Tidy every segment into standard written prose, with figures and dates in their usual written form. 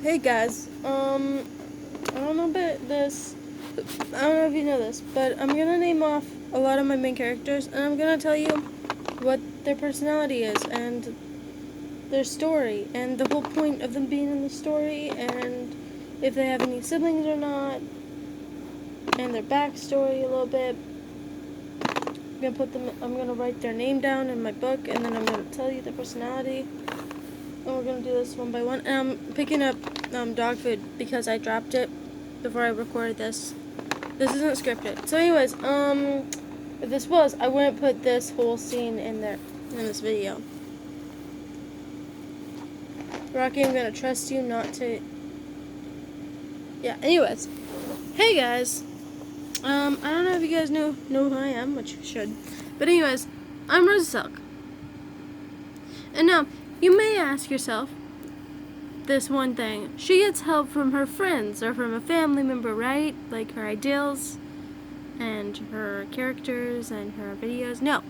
Hey guys, I don't know about this, I don't know if you know this, but I'm gonna name off a lot of my main characters, and I'm gonna tell you what their personality is, and their story, and the whole point of them being in the story, and if they have any siblings or not, and their backstory a little bit. I'm gonna write their name down in my book, and then I'm gonna tell you their personality. And we're gonna do this one by one. And I'm picking up dog food because I dropped it before I recorded this. This isn't scripted. So anyways, if this was, I wouldn't put this whole scene in there in this video. Rocky, I'm gonna trust you not to. Yeah. Anyways, hey guys. I don't know if you guys know who I am, which you should. But anyways, I'm Rosa Silk. And now you may ask yourself this one thing. She gets help from her friends or from a family member, right? Like her ideals and her characters and her videos. No.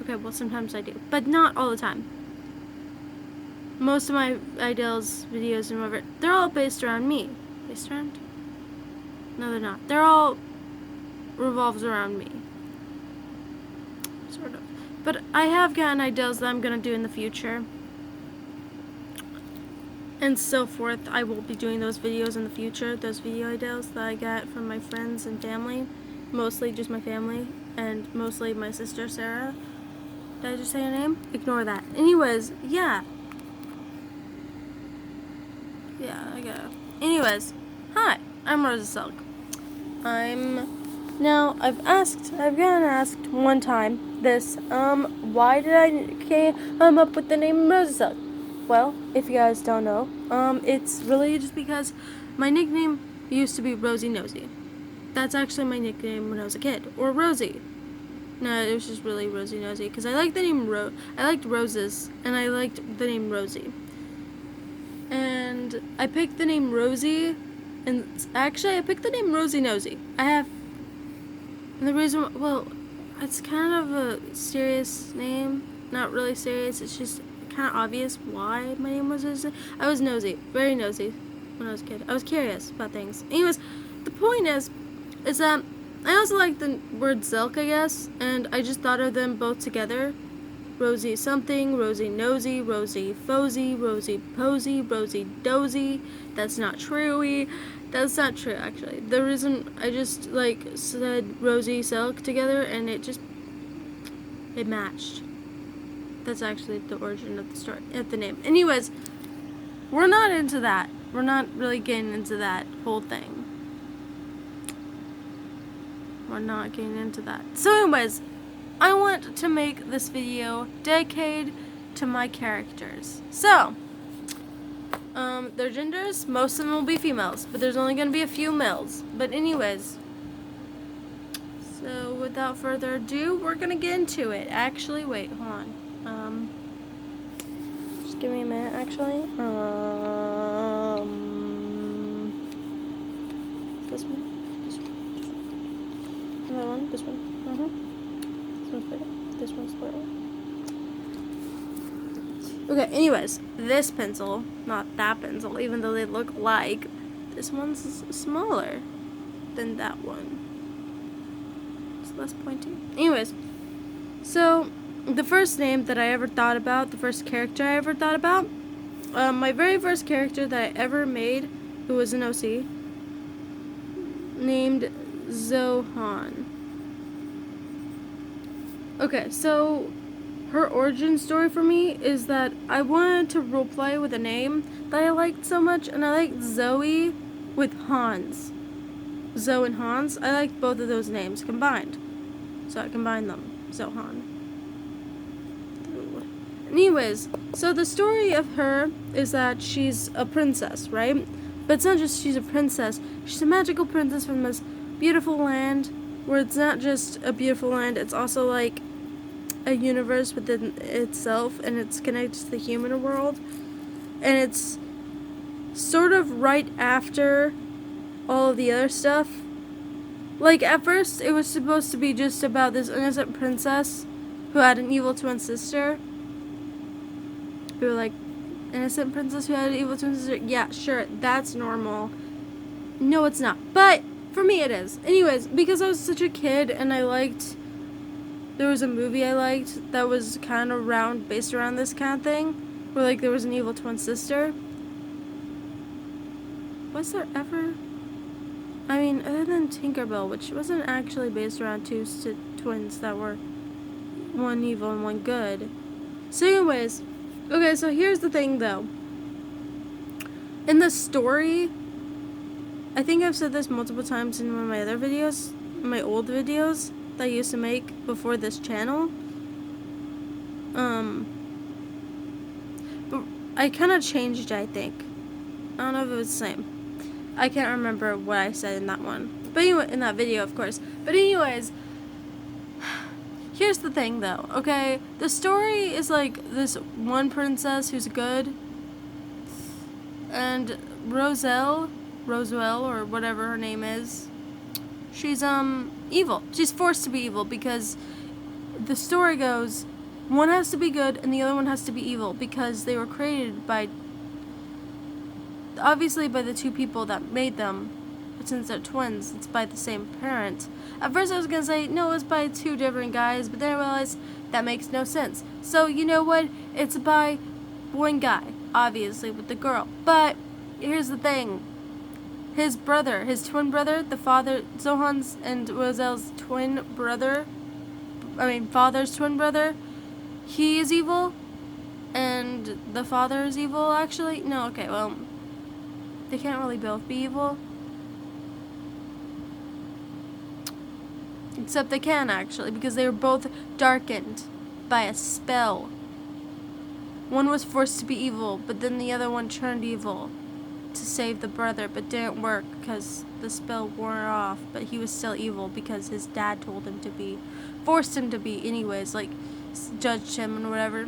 Okay, well sometimes I do, but not all the time. Most of my ideals, videos, and whatever, they're all based around me. Based around? No, they're not. They're all revolves around me. Sort of. But I have gotten ideals that I'm going to do in the future. And so forth. I will be doing those videos in the future. Those video ideals that I get from my friends and family. Mostly just my family. And mostly my sister, Sarah. Did I just say her name? Ignore that. Anyways, yeah. Yeah, I got it. Anyways, hi. I'm Rosa Silk. Now, I've gotten asked one time this, why did I come up with the name Rosa Silk? Well, if you guys don't know, it's really just because my nickname used to be Rosie Nosy. That's actually my nickname when I was a kid, or Rosie. No, it was just really Rosie Nosy, because I liked the name I liked roses, and I liked the name Rosie. And I picked the name Rosie. And actually, I picked the name Rosie Nosy. And the reason, well, it's kind of a serious name. Not really serious. It's just kind of obvious why my name was Rosie. I was nosy, very nosy when I was a kid. I was curious about things. Anyways, the point is that I also like the word Silk, I guess, and I just thought of them both together. Rosie something, Rosie Nosy, Rosie Fosy, Rosie Posy, Rosie Dozy. That's not true. That's not true, actually. The reason I just, said Rosie Silk together, and it matched. That's actually the origin of the story, of the name. Anyways, we're not into that. We're not really getting into that whole thing. We're not getting into that. So anyways, I want to make this video dedicated to my characters. So, their genders, most of them will be females, but there's only going to be a few males. But anyways, so without further ado, we're going to get into it. Actually, wait, hold on. Just give me a minute, actually. This one. Another one, this one. This one's better. Okay, anyways, this pencil, not that pencil, even though they look alike, this one's smaller than that one. It's less pointy. Anyways, so the first name that I ever thought about, the first character I ever thought about, my very first character that I ever made, who was an OC, named Zohan. Okay, so her origin story for me is that I wanted to roleplay with a name that I liked so much, and I liked Zoe with Hans. Zoe and Hans, I liked both of those names combined. So I combined them. Zohan. Anyways, so the story of her is that she's a princess, right? But it's not just she's a princess. She's a magical princess from this beautiful land, where it's not just a beautiful land, it's also like a universe within itself, and it's connected to the human world, and it's sort of right after all of the other stuff. Like, at first it was supposed to be just about this innocent princess who had an evil twin sister who innocent princess who had an evil twin sister. Yeah, sure, that's normal. No, it's not. But for me, it is. Anyways, because I was such a kid and there was a movie I liked that was kind of based around this kind of thing, where like there was an evil twin sister. Was there ever? I mean, other than Tinkerbell, which wasn't actually based around two twins that were one evil and one good. So anyways, okay, so here's the thing though. In the story, I think I've said this multiple times in one of my other videos, my old videos that I used to make before this channel. But I kind of changed it, I think. I don't know if it was the same. I can't remember what I said in that one. But anyway, in that video, of course. But anyways, here's the thing though, okay? The story is like this one princess who's good, and Roselle, or whatever her name is, she's evil. She's forced to be evil because the story goes, one has to be good and the other one has to be evil because they were created by, obviously by the two people that made them, but since they're twins, it's by the same parent. At first I was gonna say, no, it's by two different guys, but then I realized that makes no sense. So, you know what? It's by one guy, obviously, with the girl. But, here's the thing. His brother, his twin brother, the father, Zohan's and Roselle's father's twin brother, he is evil, and the father is evil, actually. No, okay, well, they can't really both be evil. Except they can, actually, because they were both darkened by a spell. One was forced to be evil, but then the other one turned evil to save the brother, but didn't work because the spell wore off, but he was still evil because his dad told him to be, forced him to be anyways, like, judged him and whatever.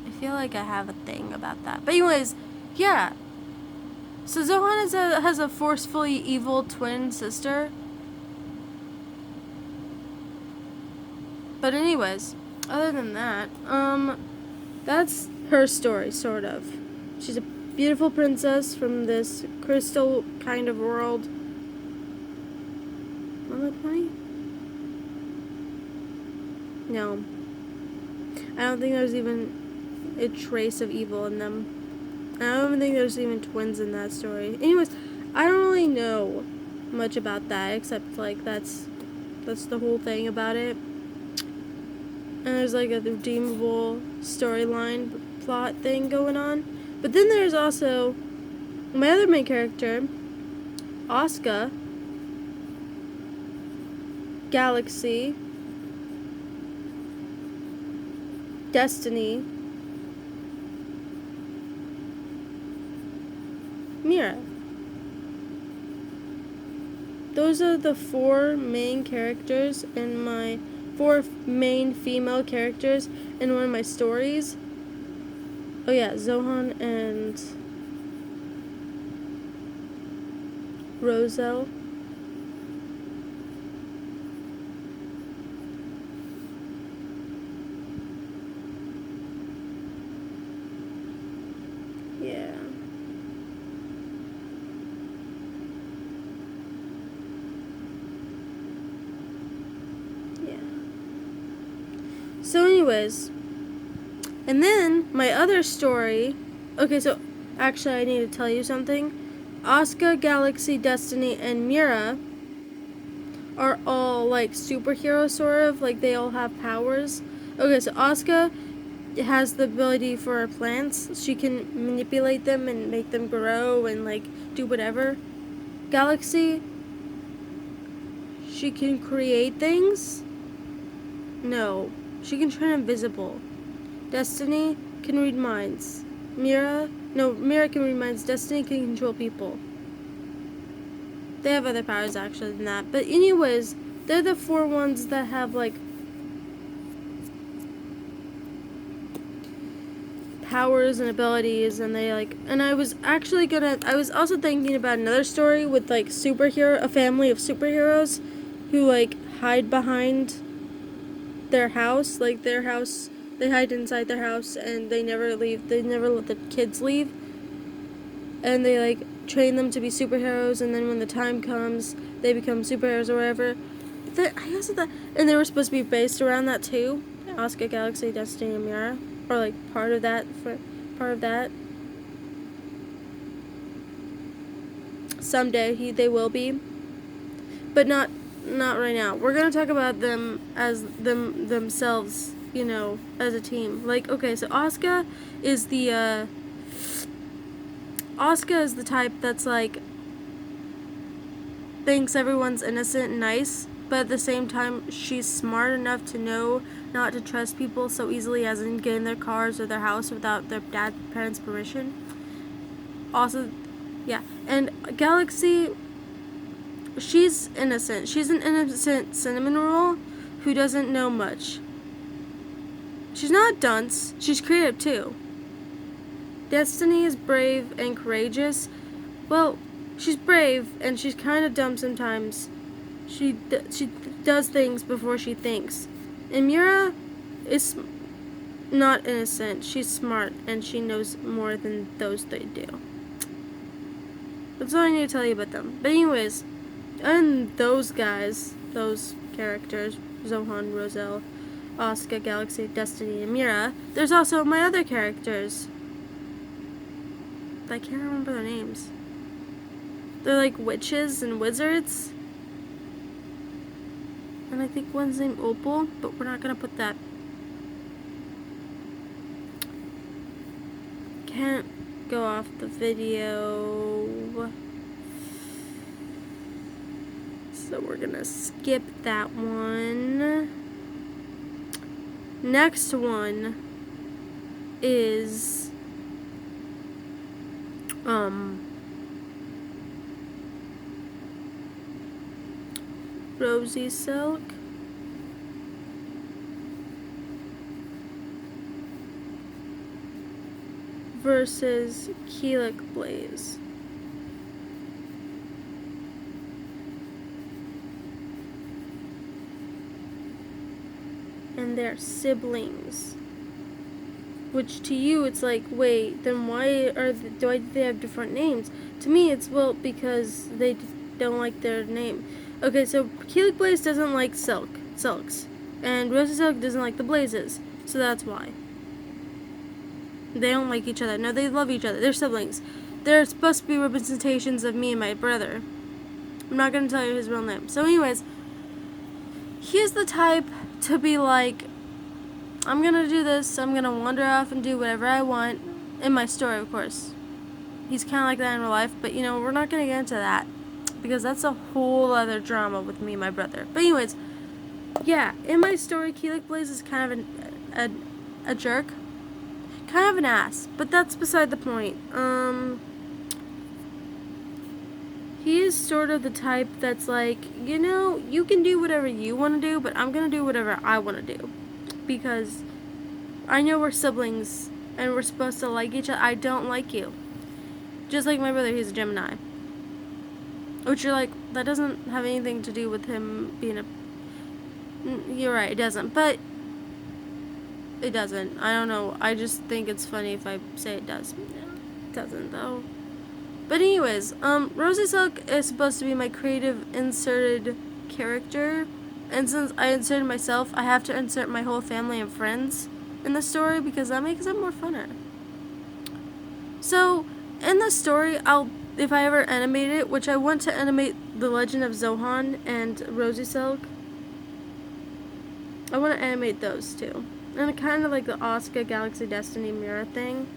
I feel like I have a thing about that. But anyways, yeah. So Zohan has a forcefully evil twin sister. But anyways, other than that, that's her story, sort of. She's a beautiful princess from this crystal kind of world. Am I funny? No. I don't think there's even a trace of evil in them. I don't even think there's even twins in that story. Anyways, I don't really know much about that, except, like, that's the whole thing about it. And there's like a redeemable storyline plot thing going on. But then there's also my other main character, Asuka, Galaxy, Destiny, Mira. Those are the four main characters in my four main female characters in one of my stories. Oh yeah, Zohan and Roselle. Yeah. So anyways, and then my other story, okay, so actually I need to tell you something. Asuka, Galaxy, Destiny, and Mira are all like superheroes, sort of, like they all have powers. Okay, so Asuka has the ability for plants. She can manipulate them and make them grow and like do whatever. Galaxy, she can create things. No. She can turn invisible. Destiny can read minds. Mira can read minds. Destiny can control people. They have other powers actually than that. But anyways, they're the four ones that have like powers and abilities, and they like, and I was also thinking about another story with like a family of superheroes who like hide behind their house, like their house, they hide inside their house and they never leave. They never let the kids leave. And they like train them to be superheroes, and then when the time comes, they become superheroes or whatever. I guess that, and they were supposed to be based around that too. Asuka, Galaxy, Destiny, and Miura, or like part of that. Someday they will be, but not right now. We're gonna talk about them as themselves, you know, as a team. Like, okay, so Asuka is the type that's like thinks everyone's innocent and nice, but at the same time she's smart enough to know not to trust people so easily as in get in their cars or their house without their parents' permission. Also, yeah, and Galaxy, she's innocent. She's an innocent cinnamon roll who doesn't know much. She's not a dunce. She's creative too. Destiny is brave and courageous. Well, she's brave and she's kind of dumb sometimes. She does things before she thinks. And Miura is not innocent. She's smart and she knows more than those they do. That's all I need to tell you about them. But anyways, and those guys, those characters, Zohan, Roselle, Asuka, Galaxy, Destiny, and Miura, there's also my other characters. I can't remember their names. They're like witches and wizards. And I think one's named Opal, but we're not gonna put that. Can't go off the video. So we're gonna skip that one. Next one is Rosy Silk versus Keelik Blaze. And they're siblings. Which to you it's like, wait, then why do they have different names? To me it's, well, because they don't like their name. Okay, so Keelik Blaze doesn't like silks. And Rosy Silk doesn't like the Blazes. So that's why. They don't like each other. No, they love each other. They're siblings. They're supposed to be representations of me and my brother. I'm not going to tell you his real name. So anyways, he's the type to be like, I'm going to do this. I'm going to wander off and do whatever I want. In my story, of course. He's kind of like that in real life. But, you know, we're not going to get into that. Because that's a whole other drama with me and my brother. But anyways, yeah, in my story, Keelik Blaze is kind of a jerk. Kind of an ass. But that's beside the point. He is sort of the type that's like, you know, you can do whatever you want to do, but I'm going to do whatever I want to do. Because I know we're siblings and we're supposed to like each other. I don't like you. Just like my brother, he's a Gemini. Which you're like, that doesn't have anything to do with him being a... You're right, it doesn't. But it doesn't. I don't know. I just think it's funny if I say it does. It doesn't, though. But anyways, Rosy Silk is supposed to be my creative inserted character. And since I inserted myself, I have to insert my whole family and friends in the story because that makes it more funner. So, in the story, if I ever animate it, which I want to animate The Legend of Zohan and Rosy Silk, I want to animate those two. And kind of like the Asuka, Galaxy, Destiny, Miura thing.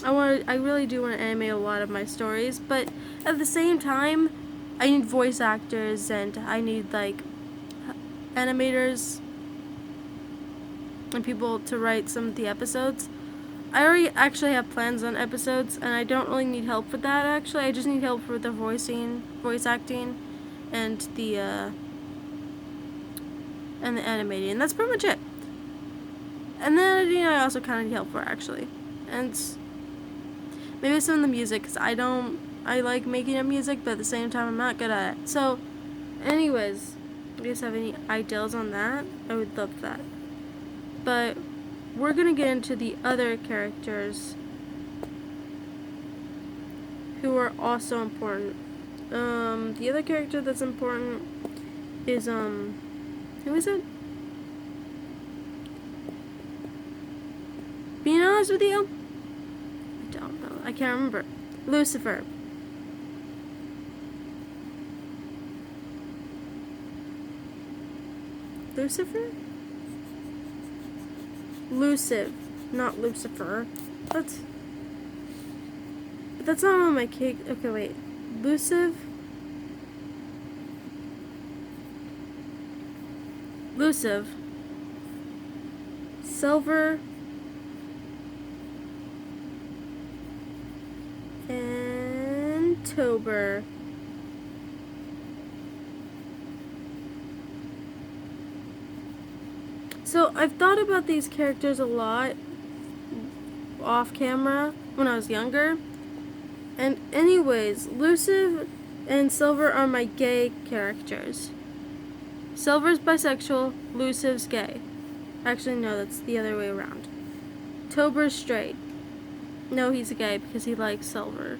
I really do want to animate a lot of my stories, but at the same time, I need voice actors and I need like animators and people to write some of the episodes. I already actually have plans on episodes, and I don't really need help with that, actually. I just need help with the voice acting, and the animating. And that's pretty much it. And then editing I also kind of need help for, actually. And maybe some of the music, because I like making up music, but at the same time I'm not good at it. So, anyways, you guys have any ideas on that, I would love that. But we're gonna get into the other characters who are also important. The other character that's important is, who is it? Being honest with you, I don't know. I can't remember. Lucifer. Lucifer? Lucive, not Lucifer. But that's not on my cake. Okay, wait. Lucive? Lucive. Silver. And Tober. So I've thought about these characters a lot off camera when I was younger. And anyways, Lucive and Silver are my gay characters. Silver's bisexual, Lucive's gay. Actually, no, that's the other way around. Tober's straight. No, he's gay because he likes Silver.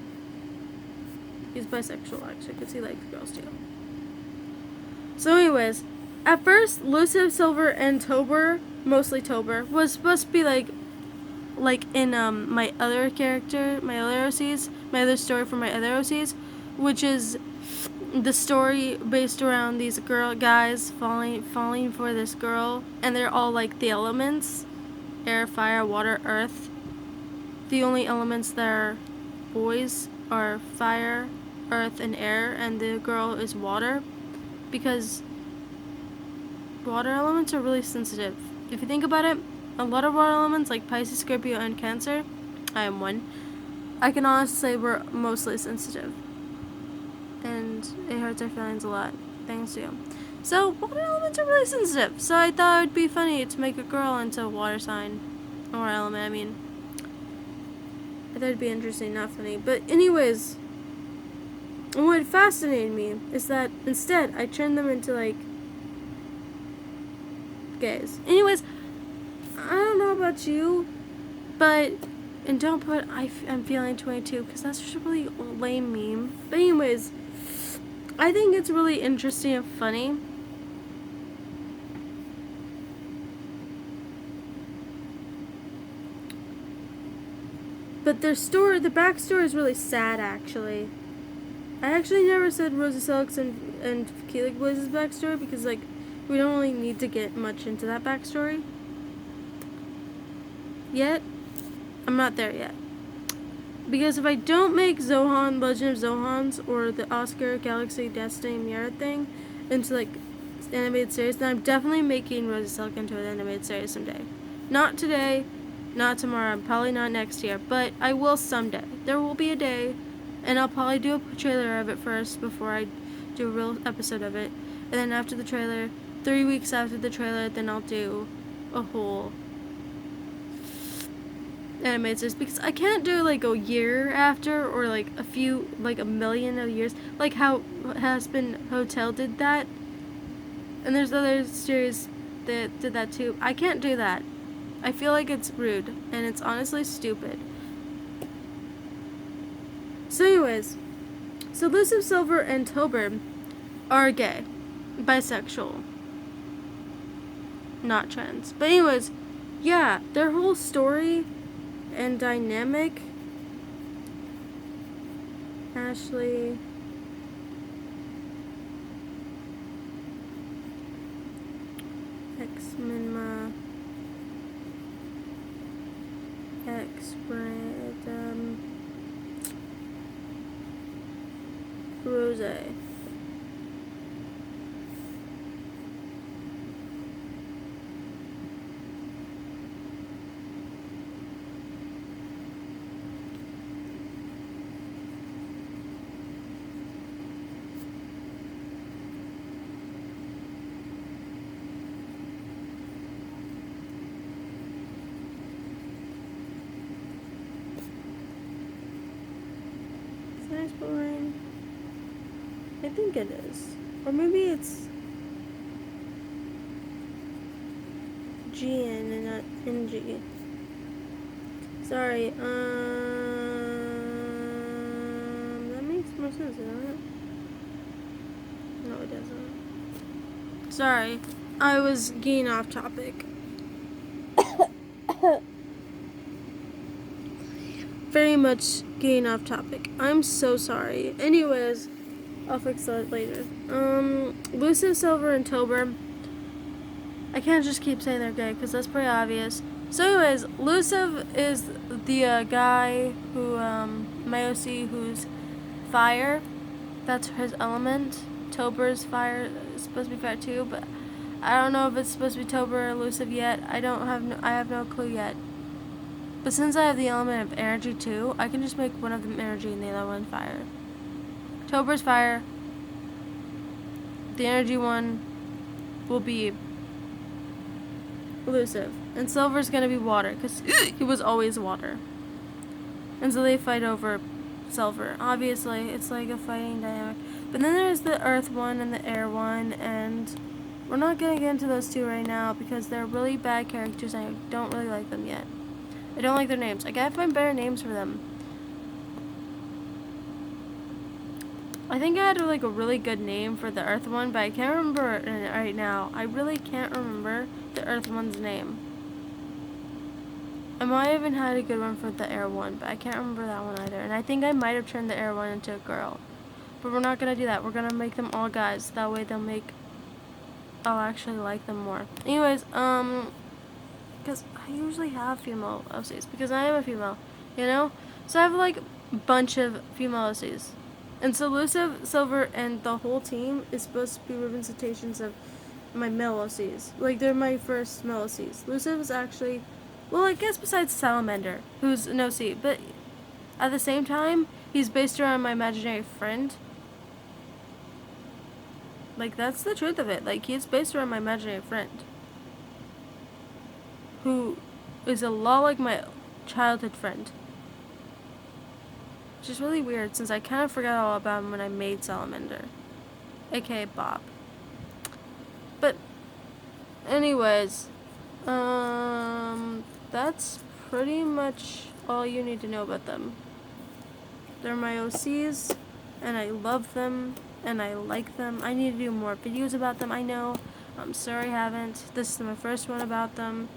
He's bisexual, actually, because he likes girls too. So anyways, at first, Lucive, Silver, and Tober, mostly Tober, was supposed to be like in my other character, my other OCs, my other story for my other OCs, which is the story based around these guys falling for this girl, and they're all like the elements: air, fire, water, earth. The only elements that are boys are fire, earth, and air, and the girl is water, because water elements are really sensitive. If you think about it, a lot of water elements like Pisces, Scorpio, and Cancer, I am one, I can honestly say we're mostly sensitive. And it hurts our feelings a lot. Things do. So, water elements are really sensitive. So I thought it would be funny to make a girl into a water sign. Or element, I mean. I thought it'd be interesting, not funny. But anyways, what fascinated me is that instead I turned them into like gays. Anyways, I don't know about you, but, and don't put I'm feeling 22 because that's just a really lame meme. But anyways, I think it's really interesting and funny. But their story, the backstory is really sad actually. I actually never said Rosie Selleck's and Keelik Blaze's backstory because like we don't really need to get much into that backstory yet. I'm not there yet. Because if I don't make Zohan, Legend of Zohans, or the Oscar Galaxy Destiny Mirror thing into like animated series, then I'm definitely making Rosie Selleck into an animated series someday. Not today, not tomorrow, probably not next year, but I will someday. There will be a day, and I'll probably do a trailer of it first before I do a real episode of it. And then after the trailer, 3 weeks after the trailer, then I'll do a whole animated series, because I can't do like a year after or like a million of years like how Hazbin Hotel did that, and there's other series that did that too. I can't do that. I feel like it's rude and it's honestly stupid. So anyways, so Lucive, Silver, and Tober are gay, bisexual, not trans. But anyways, yeah, their whole story and dynamic. Ashley. X-Minma. X-Brand. Rose. Exploring. I think it is. Or maybe it's G-N and not N-G. Sorry, that makes more sense, doesn't it? No, it doesn't. Sorry, I was getting off topic. Very much getting off topic. I'm so sorry. Anyways, I'll fix that later. Lucid, Silver, and Tober. I can't just keep saying they're gay because that's pretty obvious. So anyways, Luciv is the guy who, my OC, who's fire. That's his element. Tober's fire is supposed to be fire too, but I don't know if it's supposed to be Tober or Luciv yet. I have no clue yet. But since I have the element of energy too, I can just make one of them energy and the other one fire. Tober's fire. The energy one will be Luciv. And Silver's gonna be water, because he was always water. And so they fight over Silver. Obviously, it's like a fighting dynamic. But then there's the Earth one and the Air one, and we're not gonna get into those two right now because they're really bad characters and I don't really like them yet. I don't like their names. I gotta find better names for them. I think I had like a really good name for the Earth one, but I can't remember it right now. I really can't remember the Earth one's name. I might have even had a good one for the Air one, but I can't remember that one either. And I think I might have turned the Air one into a girl. But we're not gonna do that. We're gonna make them all guys. That way I'll actually like them more. Anyways, because I usually have female OCs, because I am a female, you know? So I have like a bunch of female OCs. And so Luciv, Silver, and the whole team is supposed to be representations of my male OCs. Like, they're my first male OCs. Luciv is actually, well, I guess besides Salamander, who's an OC, but at the same time, he's based around my imaginary friend. Like, that's the truth of it. Like, he's based around my imaginary friend, who is a lot like my childhood friend. Which is really weird, since I kind of forgot all about him when I made Salamander, aka Bob. But, anyways, that's pretty much all you need to know about them. They're my OCs, and I love them, and I like them. I need to do more videos about them, I know. I'm sorry I haven't. This is my first one about them.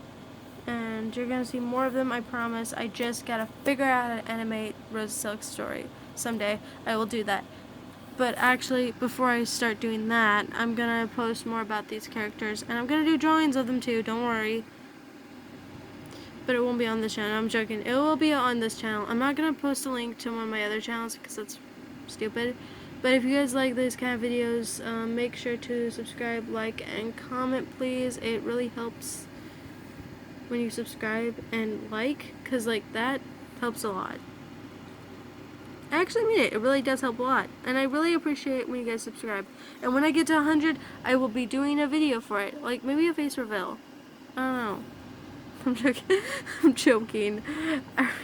And you're gonna see more of them, I promise. I just gotta figure out how to animate Rose Silk's story. Someday, I will do that. But actually, before I start doing that, I'm gonna post more about these characters. And I'm gonna do drawings of them too, don't worry. But it won't be on this channel, I'm joking. It will be on this channel. I'm not gonna post a link to one of my other channels because that's stupid. But if you guys like these kind of videos, make sure to subscribe, like, and comment, please. It really helps when you subscribe and like, because like that helps a lot. I actually mean it. It really does help a lot, and I really appreciate when you guys subscribe. And when I get to 100, I will be doing a video for it, like maybe a face reveal. I don't know. I'm joking. I'm joking.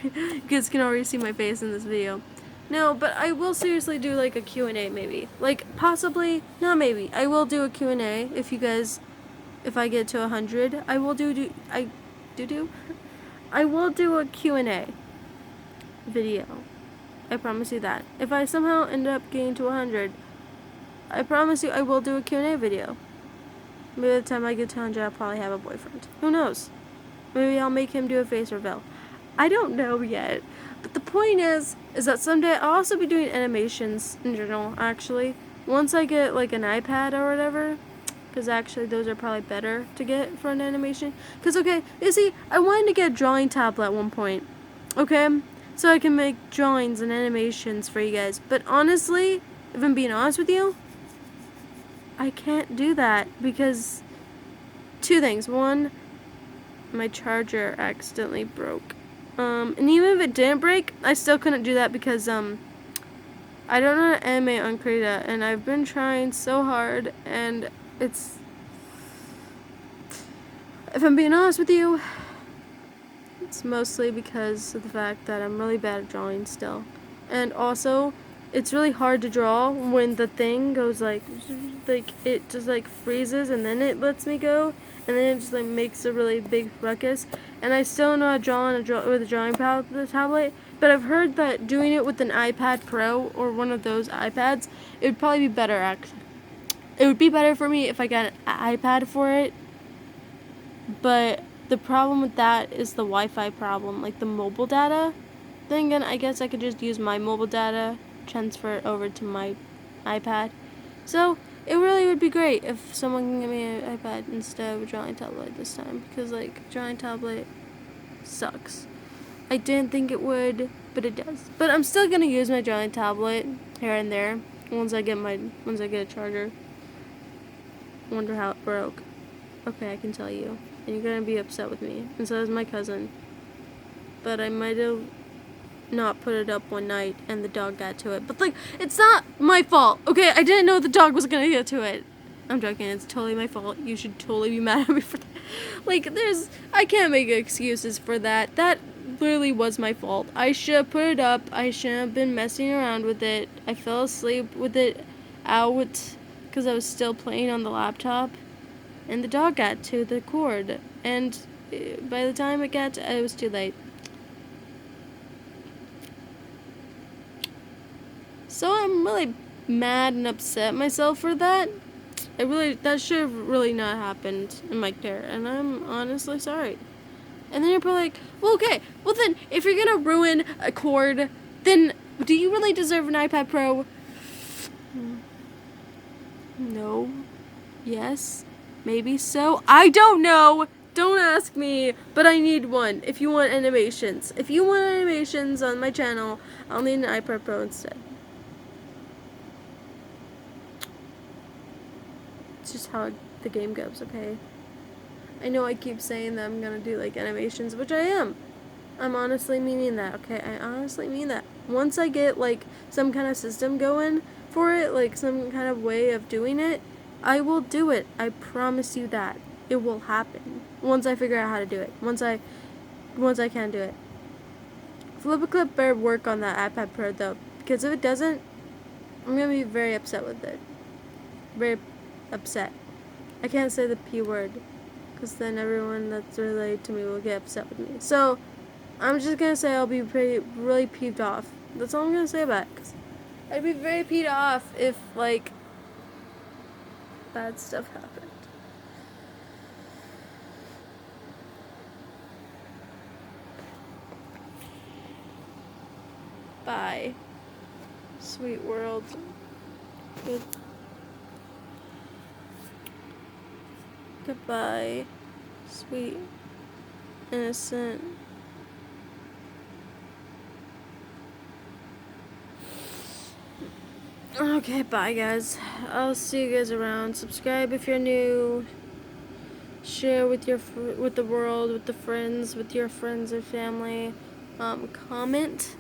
You guys can already see my face in this video. No, but I will seriously do like a Q&A maybe. Like possibly, not maybe. I will do a Q&A if you guys, if I get to 100, I will I will do a Q&A video. I promise you that. If I somehow end up getting to 100, I promise you I will do a Q&A video. Maybe by the time I get to 100, I'll probably have a boyfriend. Who knows? Maybe I'll make him do a face reveal. I don't know yet. But the point is that someday I'll also be doing animations in general, actually. Once I get like an iPad or whatever. Because actually those are probably better to get for an animation. Because, okay, you see, I wanted to get a drawing tablet at one point. Okay? So I can make drawings and animations for you guys. But honestly, if I'm being honest with you, I can't do that. Because two things. One, my charger accidentally broke. And even if it didn't break, I still couldn't do that because, I don't know how to animate on Krita. And I've been trying so hard, and it's, if I'm being honest with you, it's mostly because of the fact that I'm really bad at drawing still. And also, it's really hard to draw when the thing goes like it just like freezes and then it lets me go. and then it just like makes a really big ruckus. And I still know how to draw with a drawing tablet, but I've heard that doing it with an iPad Pro or one of those iPads, it would probably be better. Actually, it would be better for me if I got an iPad for it. But the problem with that is the Wi-Fi problem, like the mobile data. Then again, I guess I could just use my mobile data, transfer it over to my iPad. So it really would be great if someone can give me an iPad instead of a drawing tablet this time, because like drawing tablet sucks. I didn't think it would, but it does. But I'm still gonna use my drawing tablet here and there once I get a charger. Wonder how it broke. Okay, I can tell you, and you're gonna be upset with me, and so is my cousin. But I might have not put it up one night and the dog got to it. But like, it's not my fault. Okay, I didn't know the dog was gonna get to it. I'm joking, it's totally my fault. You should totally be mad at me for that. Like, I can't make excuses for that. That literally was my fault. I should have put it up. I shouldn't have been messing around with it. I fell asleep with it out because I was still playing on the laptop. And the dog got to the cord. And by the time it was too late. So I'm really mad and upset myself for that. That should have really not happened in my care, and I'm honestly sorry. And then you're probably like, well, okay, well then, if you're gonna ruin a cord, then do you really deserve an iPad Pro? No. Yes. Maybe so. I don't know. Don't ask me, but I need one. If you want animations. If you want animations on my channel, I'll need an iPad Pro instead. It's just how the game goes, okay? I know I keep saying that I'm gonna do like animations, which I am. I'm honestly meaning that, okay? I honestly mean that. Once I get like some kind of system going for it, like some kind of way of doing it, I will do it. I promise you that. It will happen. Once I figure out how to do it. Once I can do it. Flip-a-Clip better work on that iPad Pro though, because if it doesn't, I'm gonna be very upset with it. Very upset. I can't say the P word, because then everyone that's related to me will get upset with me. So, I'm just gonna say I'll be really peeved off. That's all I'm gonna say about it. 'Cause I'd be very peeved off if, like, bad stuff happened. Bye. Sweet world. Good. Goodbye. Sweet. Innocent. Okay, bye guys. I'll see you guys around. Subscribe if you're new. Share with with the world, with your friends or family. Comment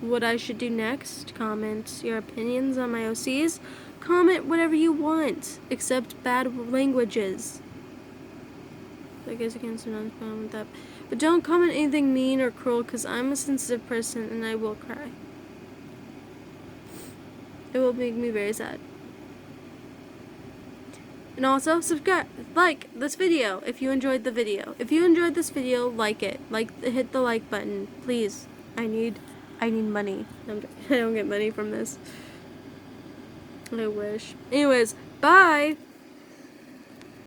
what I should do next. Comment your opinions on my OCs. Comment whatever you want, except bad languages. I guess I can sometimes comment with that. But don't comment anything mean or cruel, because I'm a sensitive person and I will cry. It will make me very sad. And also, subscribe, like this video if you enjoyed the video. If you enjoyed this video, like it. Hit the like button, please. I need money. I don't get money from this. I wish. Anyways, bye!